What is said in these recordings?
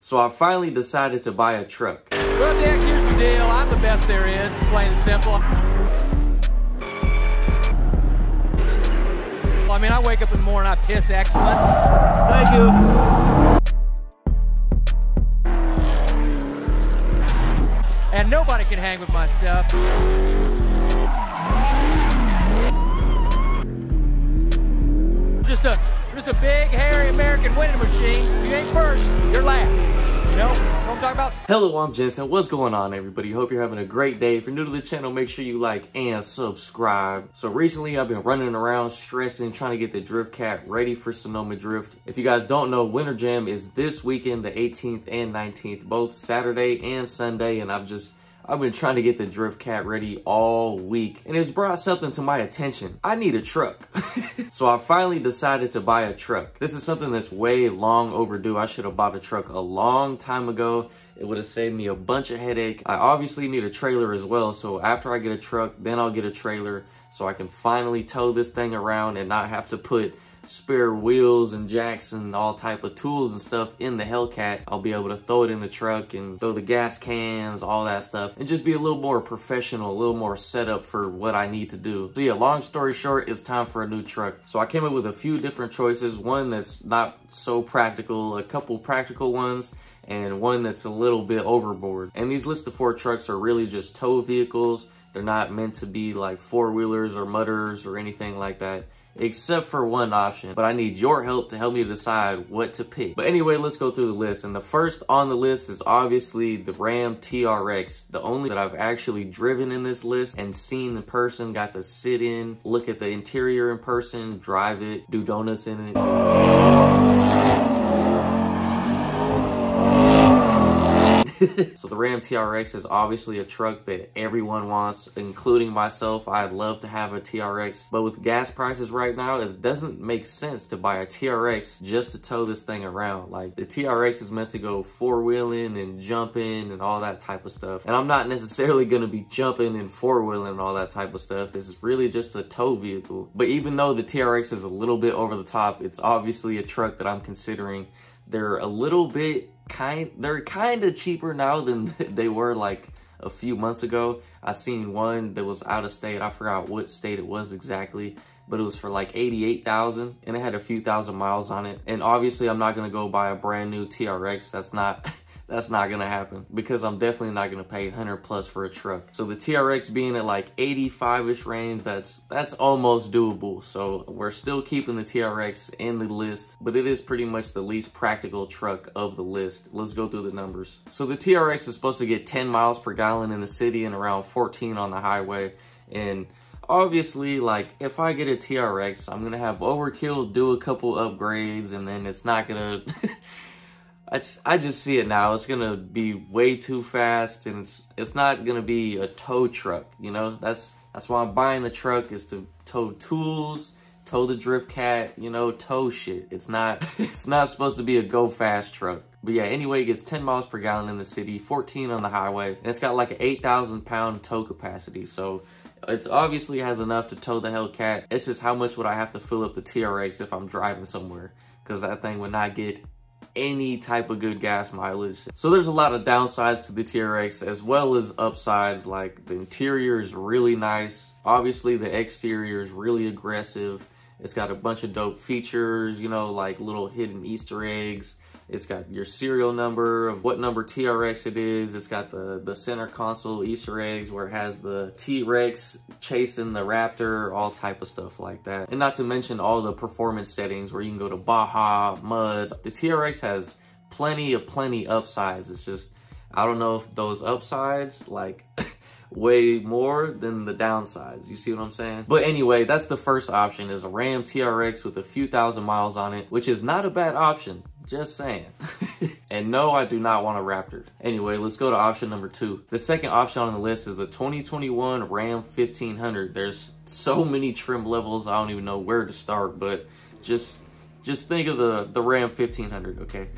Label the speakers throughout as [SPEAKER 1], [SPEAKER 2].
[SPEAKER 1] So I finally decided to buy a truck.
[SPEAKER 2] Well, Dick, here's the deal. I'm the best there is, plain and simple. Well, I mean, I wake up in the morning, I piss excellence. Thank you. And nobody can hang with my stuff. Just a big, hairy American winning machine. If you ain't first, you're last. You know what I'm talking about?
[SPEAKER 1] Hello, I'm Jensen. What's going on, everybody? Hope you're having a great day. If you're new to the channel, make sure you like and subscribe. So recently, I've been running around stressing, trying to get the Drift Cat ready for Sonoma Drift. If you guys don't know, Winter Jam is this weekend, the 18th and 19th, both Saturday and Sunday, and I've been trying to get the Drift Cat ready all week, and it's brought something to my attention. I need a truck. So I finally decided to buy a truck. This is something that's way long overdue. I should have bought a truck a long time ago. It would have saved me a bunch of headache. I obviously need a trailer as well, so after I get a truck, then I'll get a trailer so I can finally tow this thing around and not have to put spare wheels and jacks and all type of tools and stuff in the Hellcat. I'll be able to throw it in the truck and throw the gas cans, all that stuff, and just be a little more professional, a little more set up for what I need to do. So yeah, long story short, it's time for a new truck. So I came up with a few different choices, one that's not so practical, a couple practical ones, and one that's a little bit overboard. And these list of 4 trucks are really just tow vehicles. They're not meant to be like 4-wheelers or mudders or anything like that, except for one option. But I need your help to help me decide what to pick. But anyway, let's go through the list. And the first on the list is obviously the Ram TRX, the only that I've actually driven in this list and seen in person, got to sit in, look at the interior in person, drive it, do donuts in it. So the Ram TRX is obviously a truck that everyone wants, including myself. I'd love to have a TRX, but with gas prices right now, it doesn't make sense to buy a TRX just to tow this thing around. Like, the TRX is meant to go 4-wheeling and jumping and all that type of stuff. And I'm not necessarily gonna be jumping and 4-wheeling and all that type of stuff. This is really just a tow vehicle. But even though the TRX is a little bit over the top, it's obviously a truck that I'm considering. They're a little bit they're kind of cheaper now than they were like a few months ago. I seen one that was out of state. I forgot what state it was exactly, but it was for like 88,000 and it had a few thousand miles on it. And obviously I'm not gonna go buy a brand new TRX. That's not gonna happen, because I'm definitely not gonna pay 100 plus for a truck. So the TRX being at like 85-ish range, that's almost doable. So we're still keeping the TRX in the list, but it is pretty much the least practical truck of the list. Let's go through the numbers. So the TRX is supposed to get 10 miles per gallon in the city and around 14 on the highway. And obviously, like, if I get a TRX, I'm gonna have overkill, do a couple upgrades, and then it's not gonna I just see it now. It's gonna be way too fast, and it's not gonna be a tow truck, you know? That's why I'm buying a truck, is to tow tools, tow the Drift Cat, you know, tow shit. It's not supposed to be a go fast truck. But yeah, anyway, it gets 10 miles per gallon in the city, 14 on the highway, and it's got like an 8,000 pound tow capacity. So it's obviously has enough to tow the Hellcat. It's just how much would I have to fill up the TRX if I'm driving somewhere, because that thing would not get any type of good gas mileage. So there's a lot of downsides to the TRX as well as upsides. Like, the interior is really nice. Obviously the exterior is really aggressive. It's got a bunch of dope features, you know, like little hidden Easter eggs. It's got your serial number of what number TRX it is. It's got the center console Easter eggs where it has the T-Rex chasing the Raptor, all type of stuff like that. And not to mention all the performance settings where you can go to Baja, Mud. The TRX has plenty upsides. It's just, I don't know if those upsides, like, way more than the downsides. You see what I'm saying? But anyway, that's the first option, is a Ram TRX with a few thousand miles on it, which is not a bad option. Just saying. And no, I do not want a Raptor. Anyway, let's go to option number 2. The second option on the list is the 2021 Ram 1500. There's so many trim levels, I don't even know where to start, but just think of the Ram 1500, okay?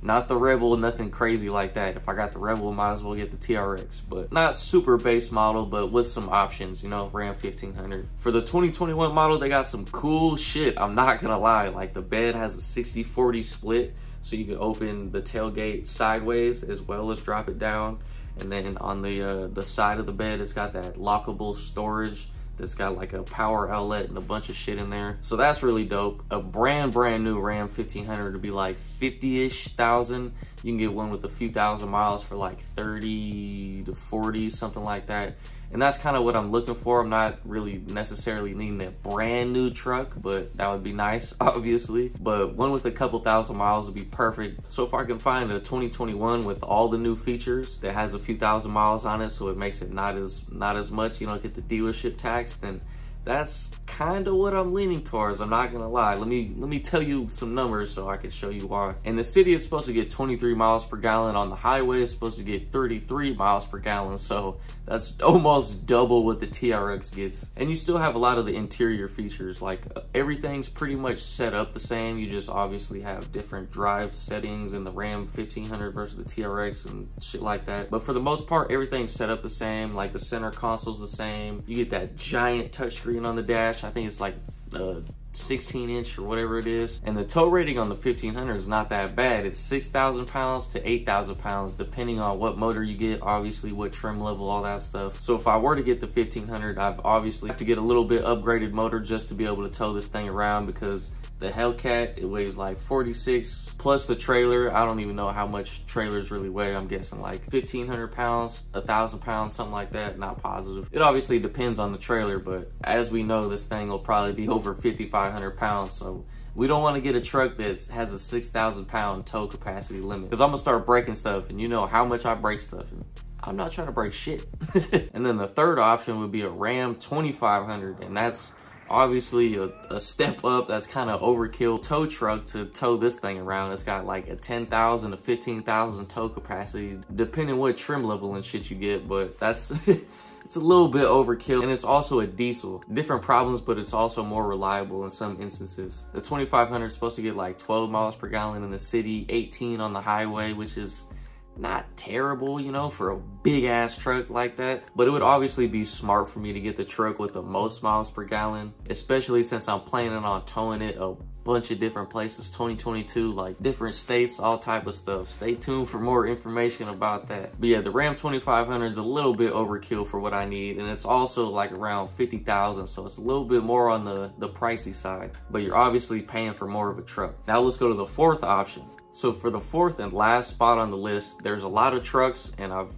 [SPEAKER 1] Not the Rebel, nothing crazy like that. If I got the Rebel, might as well get the TRX. But not super base model, but with some options, you know, Ram 1500. For the 2021 model, they got some cool shit, I'm not gonna lie. Like, the bed has a 60-40 split, so you can open the tailgate sideways as well as drop it down. And then on the side of the bed, it's got that lockable storage that's got like a power outlet and a bunch of shit in there. So that's really dope. A brand new Ram 1500 to be like 50-ish thousand. You can get one with a few thousand miles for like 30 to 40, something like that. And that's kind of what I'm looking for. I'm not really necessarily needing a brand new truck, but that would be nice, obviously. But one with a couple thousand miles would be perfect. So if I can find a 2021 with all the new features that has a few thousand miles on it, so it makes it not as much, you don't get the dealership tax, then that's kind of what I'm leaning towards. I'm not gonna lie. Let me tell you some numbers so I can show you why. In the city, it's supposed to get 23 miles per gallon. On the highway, it's supposed to get 33 miles per gallon. So that's almost double what the TRX gets. And you still have a lot of the interior features. Like everything's pretty much set up the same. You just obviously have different drive settings in the Ram 1500 versus the TRX and shit like that. But for the most part, everything's set up the same. Like the center console's the same. You get that giant touchscreen on the dash. I think it's like 16-inch or whatever it is. And the tow rating on the 1500 is not that bad. It's 6,000 pounds to 8,000 pounds, depending on what motor you get, obviously what trim level, all that stuff. So if I were to get the 1500, I'd obviously have to get a little bit upgraded motor just to be able to tow this thing around, because the Hellcat, it weighs like 46 plus the trailer. I don't even know how much trailers really weigh. I'm guessing like 1,500 pounds, 1,000 pounds, something like that. Not positive. It obviously depends on the trailer, but as we know, this thing will probably be over 5,500 pounds. So we don't want to get a truck that has a 6,000 pound tow capacity limit, because I'm gonna start breaking stuff, and you know how much I break stuff. And I'm not trying to break shit. And then the third option would be a Ram 2500, and that's obviously a step up. That's kind of overkill tow truck to tow this thing around. It's got like a 10,000 to 15,000 tow capacity, depending what trim level and shit you get, but that's it's a little bit overkill. And it's also a diesel. Different problems, but it's also more reliable in some instances. The 2500 is supposed to get like 12 miles per gallon in the city, 18 on the highway, which is not terrible, you know, for a big ass truck like that. But it would obviously be smart for me to get the truck with the most miles per gallon, especially since I'm planning on towing it a bunch of different places 2022, like different states, all type of stuff. Stay tuned for more information about that. But yeah, the Ram 2500 is a little bit overkill for what I need, and it's also like around 50,000, so it's a little bit more on the pricey side, but you're obviously paying for more of a truck. Now let's go to the fourth option. So for the fourth and last spot on the list, there's a lot of trucks, and I've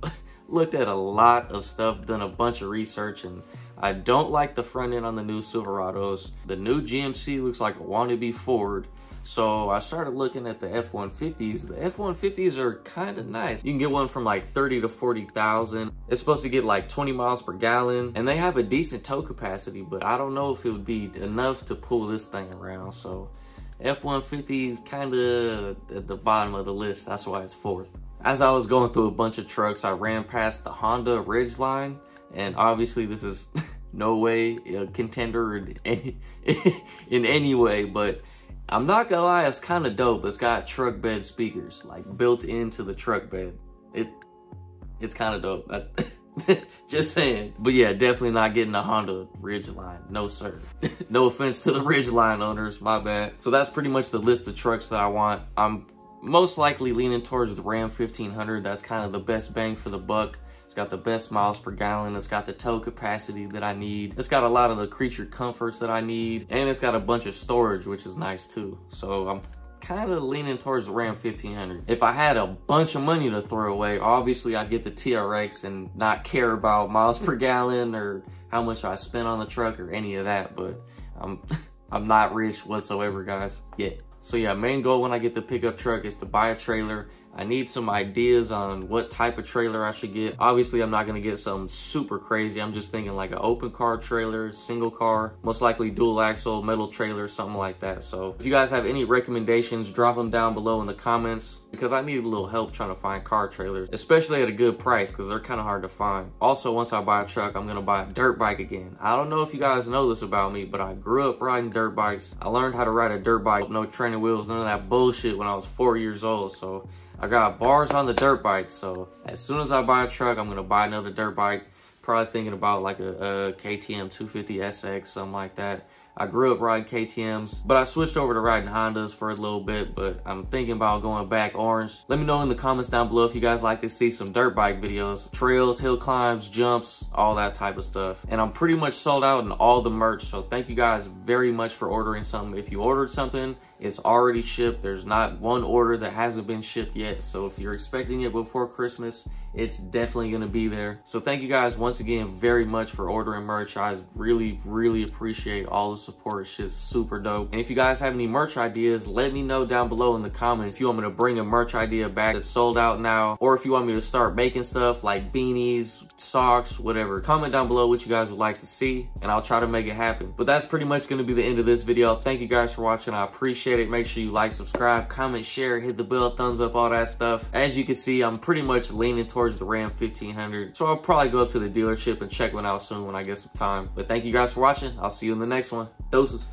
[SPEAKER 1] looked at a lot of stuff, done a bunch of research, and I don't like the front end on the new Silverados. The new GMC looks like a wannabe Ford. So I started looking at the F-150s. The F-150s are kind of nice. You can get one from like 30 to 40,000. It's supposed to get like 20 miles per gallon, and they have a decent tow capacity, but I don't know if it would be enough to pull this thing around. So F-150 is kind of at the bottom of the list. That's why it's fourth. As I was going through a bunch of trucks, I ran past the Honda Ridgeline, and obviously this is no way a contender in any way, but I'm not gonna lie, it's kind of dope. It's got truck bed speakers like built into the truck bed. It's kind of dope. Just saying. But yeah, definitely not getting a Honda Ridgeline. No, sir. No offense to the Ridgeline owners, my bad. So that's pretty much the list of trucks that I want. I'm most likely leaning towards the Ram 1500. That's kind of the best bang for the buck. It's got the best miles per gallon. It's got the tow capacity that I need. It's got a lot of the creature comforts that I need. And it's got a bunch of storage, which is nice too. So I'm kind of leaning towards the Ram 1500. If I had a bunch of money to throw away, obviously I'd get the TRX and not care about miles per gallon or how much I spent on the truck or any of that. But I'm not rich whatsoever, guys. Yeah. So yeah, main goal when I get the pickup truck is to buy a trailer. I need some ideas on what type of trailer I should get. Obviously, I'm not gonna get something super crazy. I'm just thinking like an open car trailer, single car, most likely dual axle, metal trailer, something like that. So if you guys have any recommendations, drop them down below in the comments, because I need a little help trying to find car trailers, especially at a good price, because they're kind of hard to find. Also, once I buy a truck, I'm gonna buy a dirt bike again. I don't know if you guys know this about me, but I grew up riding dirt bikes. I learned how to ride a dirt bike, no training wheels, none of that bullshit when I was 4 years old. So I got bars on the dirt bike, so as soon as I buy a truck, I'm gonna buy another dirt bike. Probably thinking about like a KTM 250 SX, something like that. I grew up riding KTMs, but I switched over to riding Hondas for a little bit, but I'm thinking about going back orange. Let me know in the comments down below if you guys like to see some dirt bike videos, trails, hill climbs, jumps, all that type of stuff. And I'm pretty much sold out in all the merch, so thank you guys very much for ordering something. If you ordered something, it's already shipped. There's not one order that hasn't been shipped yet. So if you're expecting it before Christmas, it's definitely gonna be there. So thank you guys once again very much for ordering merch. I really appreciate all the support. It's just super dope. And if you guys have any merch ideas, let me know down below in the comments if you want me to bring a merch idea back that's sold out now, or if you want me to start making stuff like beanies, socks, whatever. Comment down below what you guys would like to see, and I'll try to make it happen. But that's pretty much gonna be the end of this video. Thank you guys for watching. I appreciate it. Make sure you like, subscribe, comment, share, hit the bell, thumbs up, all that stuff. As you can see, I'm pretty much leaning towards the Ram 1500, so I'll probably go up to the dealership and check one out soon when I get some time. But thank you guys for watching. I'll see you in the next one. Doses.